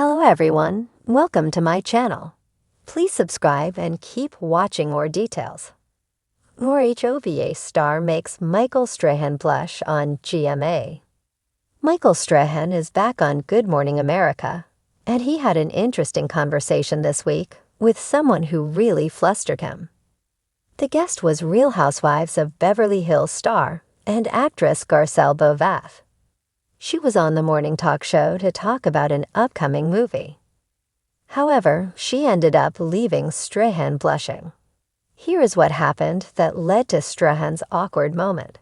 Hello everyone, welcome to my channel. Please subscribe and keep watching more details. RHOBH star makes Michael Strahan blush on GMA. Michael Strahan is back on Good Morning America, and he had an interesting conversation this week with someone who really flustered him. The guest was Real Housewives of Beverly Hills star and actress RHOBH. She was on the morning talk show to talk about an upcoming movie. However, she ended up leaving Strahan blushing. Here is what happened that led to Strahan's awkward moment.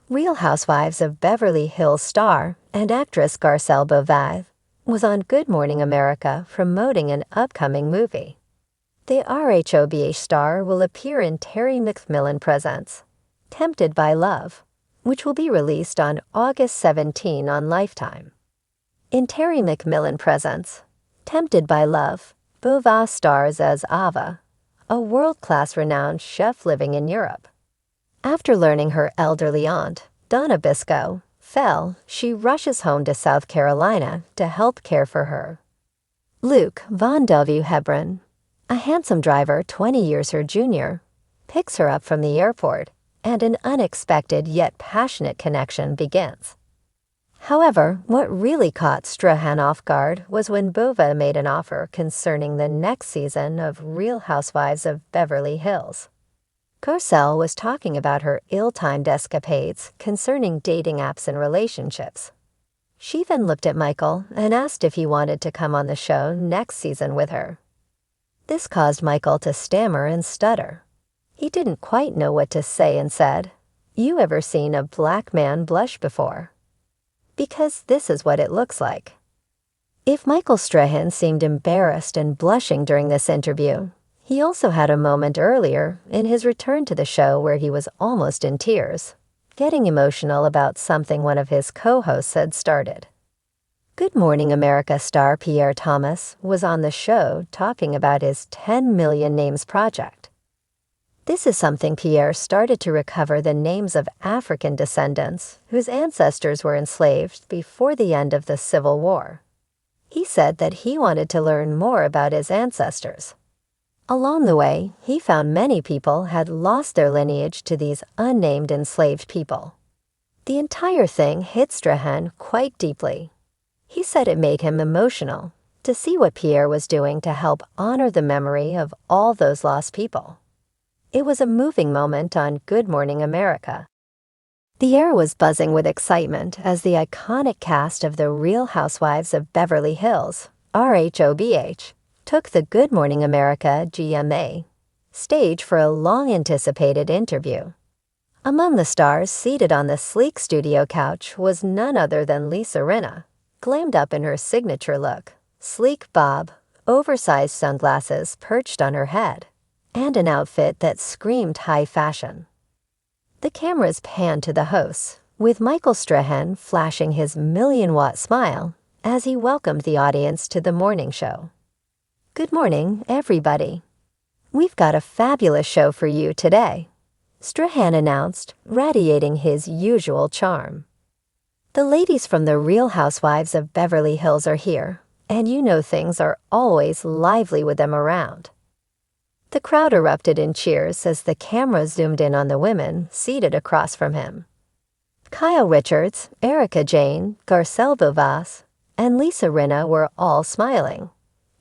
Real Housewives of Beverly Hills star and actress RHOBH was on Good Morning America promoting an upcoming movie. The RHOBH star will appear in Terry McMillan Presents Tempted by Love, which will be released on August 17 on Lifetime. In Terry McMillan Presents Tempted by Love, RHOBH stars as Ava, a world-class renowned chef living in Europe. After learning her elderly aunt, Donna Biscoe, fell, she rushes home to South Carolina to help care for her. Luke Von W. Hebron, a handsome driver 20 years her junior, picks her up from the airport, and an unexpected yet passionate connection begins. However, what really caught Strahan off guard was when RHOBH made an offer concerning the next season of Real Housewives of Beverly Hills. RHOBH was talking about her ill-timed escapades concerning dating apps and relationships. She then looked at Michael and asked if he wanted to come on the show next season with her. This caused Michael to stammer and stutter. He didn't quite know what to say and said, "You ever seen a black man blush before?" Because this is what it looks like. If Michael Strahan seemed embarrassed and blushing during this interview, he also had a moment earlier in his return to the show where he was almost in tears, getting emotional about something one of his co-hosts had started. Good Morning America star Pierre Thomas was on the show talking about his 10 Million Names project. This is something Pierre started to recover the names of African descendants whose ancestors were enslaved before the end of the Civil War. He said that he wanted to learn more about his ancestors. Along the way, he found many people had lost their lineage to these unnamed enslaved people. The entire thing hit Strahan quite deeply. He said it made him emotional to see what Pierre was doing to help honor the memory of all those lost people. It was a moving moment on Good Morning America. The air was buzzing with excitement as the iconic cast of the Real Housewives of Beverly Hills, RHOBH, took the Good Morning America GMA stage for a long-anticipated interview. Among the stars seated on the sleek studio couch was none other than Lisa Rinna, glammed up in her signature look, sleek bob, oversized sunglasses perched on her head, and an outfit that screamed high fashion. The cameras panned to the hosts, with Michael Strahan flashing his million-watt smile as he welcomed the audience to the morning show. "Good morning, everybody. We've got a fabulous show for you today," Strahan announced, radiating his usual charm. "The ladies from the Real Housewives of Beverly Hills are here, and you know things are always lively with them around." The crowd erupted in cheers as the camera zoomed in on the women seated across from him. Kyle Richards, Erica Jane, RHOBH, and Lisa Rinna were all smiling,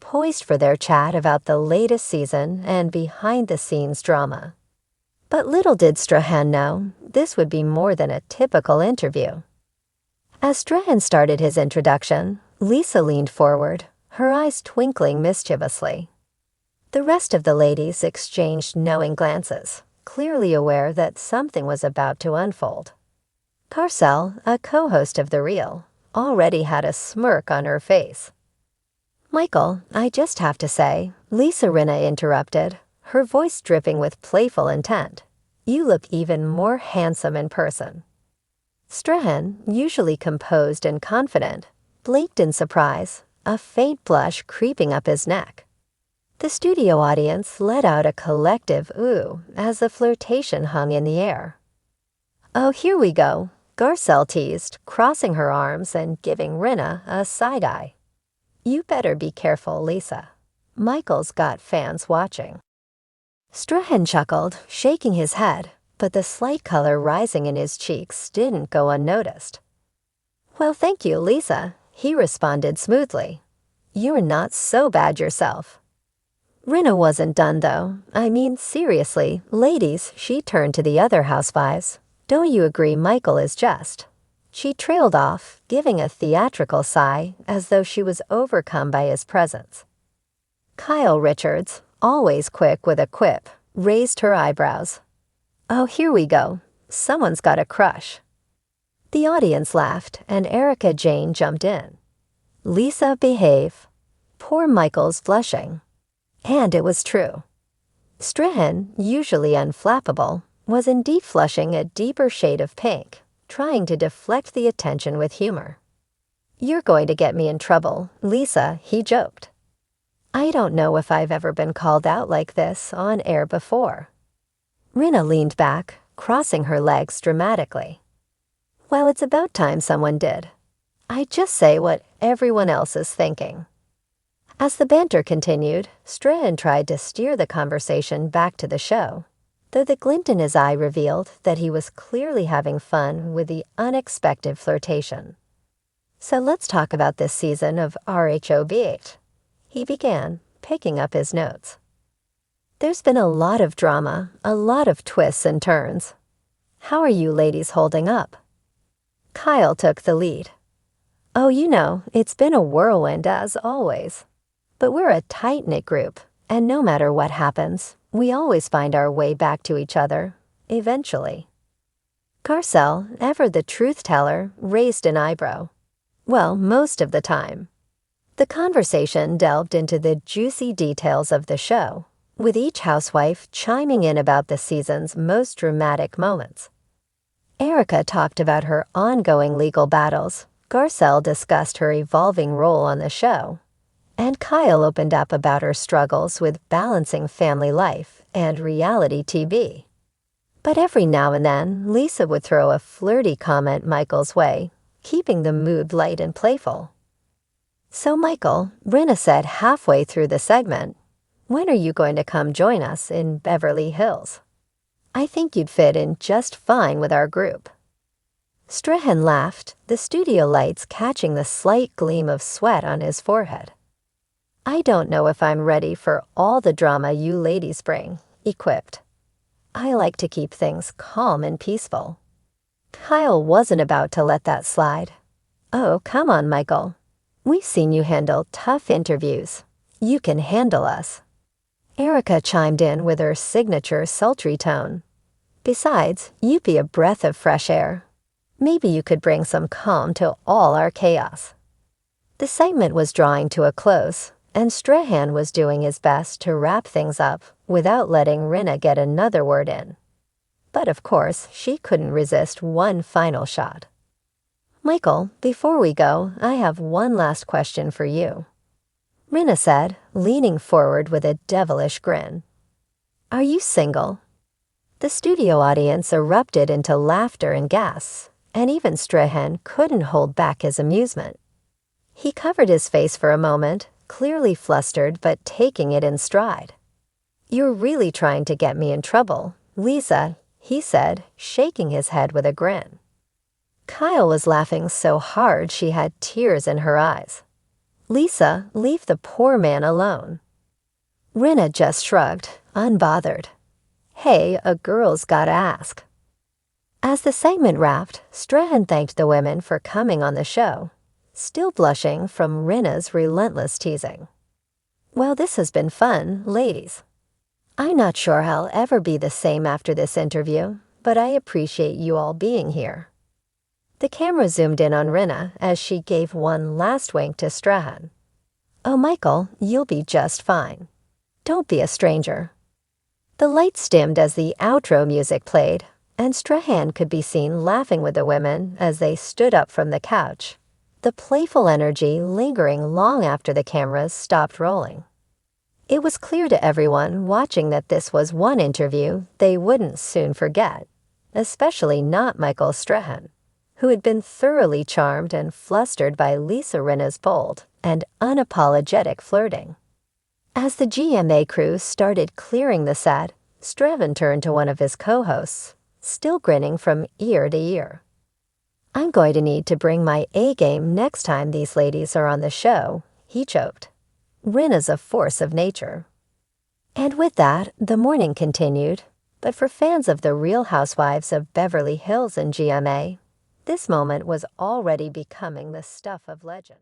poised for their chat about the latest season and behind-the-scenes drama. But little did Strahan know, this would be more than a typical interview. As Strahan started his introduction, Lisa leaned forward, her eyes twinkling mischievously. The rest of the ladies exchanged knowing glances, clearly aware that something was about to unfold. RHOBH, a co-host of The Real, already had a smirk on her face. "Michael, I just have to say," Lisa Rinna interrupted, her voice dripping with playful intent, "you look even more handsome in person." Strahan, usually composed and confident, blinked in surprise, a faint blush creeping up his neck. The studio audience let out a collective ooh as the flirtation hung in the air. "Oh, here we go," RHOBH teased, crossing her arms and giving Rinna a side eye. You better be careful, Lisa. Michael's got fans watching. Strahan chuckled, shaking his head, but the slight color rising in his cheeks didn't go unnoticed. Well, thank you, Lisa, he responded smoothly. You're not so bad yourself. Rinna wasn't done, though. I mean, seriously, ladies, she turned to the other housewives. Don't you agree Michael is just? She trailed off, giving a theatrical sigh as though she was overcome by his presence. Kyle Richards, always quick with a quip, raised her eyebrows. Oh, here we go. Someone's got a crush. The audience laughed, and Erica Jane jumped in. Lisa, behave. Poor Michael's blushing. And it was true. Strahan, usually unflappable, was indeed flushing a deeper shade of pink, trying to deflect the attention with humor. You're going to get me in trouble, Lisa, he joked. I don't know if I've ever been called out like this on air before. Rinna leaned back, crossing her legs dramatically. Well, it's about time someone did. I just say what everyone else is thinking. As the banter continued, Strahan tried to steer the conversation back to the show, though the glint in his eye revealed that he was clearly having fun with the unexpected flirtation. So let's talk about this season of RHOBH. He began, picking up his notes. There's been a lot of drama, a lot of twists and turns. How are you ladies holding up? Kyle took the lead. Oh, you know, it's been a whirlwind as always. But we're a tight-knit group, and no matter what happens, we always find our way back to each other, eventually. Garcelle, ever the truth-teller, raised an eyebrow. Well, most of the time. The conversation delved into the juicy details of the show, with each housewife chiming in about the season's most dramatic moments. Erica talked about her ongoing legal battles, Garcelle discussed her evolving role on the show, and Kyle opened up about her struggles with balancing family life and reality TV. But every now and then, Lisa would throw a flirty comment Michael's way, keeping the mood light and playful. So Michael, Rinna said halfway through the segment, when are you going to come join us in Beverly Hills? I think you'd fit in just fine with our group. Strahan laughed, the studio lights catching the slight gleam of sweat on his forehead. I don't know if I'm ready for all the drama you ladies bring, he quipped. I like to keep things calm and peaceful. Kyle wasn't about to let that slide. Oh, come on, Michael. We've seen you handle tough interviews. You can handle us. Erica chimed in with her signature sultry tone. Besides, you'd be a breath of fresh air. Maybe you could bring some calm to all our chaos. The segment was drawing to a close, and Strahan was doing his best to wrap things up without letting Rinna get another word in. But of course, she couldn't resist one final shot. Michael, before we go, I have one last question for you. Rinna said, leaning forward with a devilish grin. Are you single? The studio audience erupted into laughter and gasps, and even Strahan couldn't hold back his amusement. He covered his face for a moment, clearly flustered but taking it in stride. You're really trying to get me in trouble, Lisa, he said, shaking his head with a grin. Kyle was laughing so hard she had tears in her eyes. Lisa, leave the poor man alone. Rinna just shrugged, unbothered. Hey, a girl's gotta ask. As the segment wrapped, Strahan thanked the women for coming on the show, still blushing from Rinna's relentless teasing. Well, this has been fun, ladies. I'm not sure I'll ever be the same after this interview, but I appreciate you all being here. The camera zoomed in on Rinna as she gave one last wink to Strahan. Oh, Michael, you'll be just fine. Don't be a stranger. The lights dimmed as the outro music played, and Strahan could be seen laughing with the women as they stood up from the couch, the playful energy lingering long after the cameras stopped rolling. It was clear to everyone watching that this was one interview they wouldn't soon forget, especially not Michael Strahan, who had been thoroughly charmed and flustered by Lisa Rinna's bold, and unapologetic flirting. As the GMA crew started clearing the set, Strahan turned to one of his co-hosts, still grinning from ear to ear. "I'm going to need to bring my A-game next time these ladies are on the show," he joked. Rin is a force of nature. And with that, the morning continued. But for fans of the Real Housewives of Beverly Hills and GMA, this moment was already becoming the stuff of legend.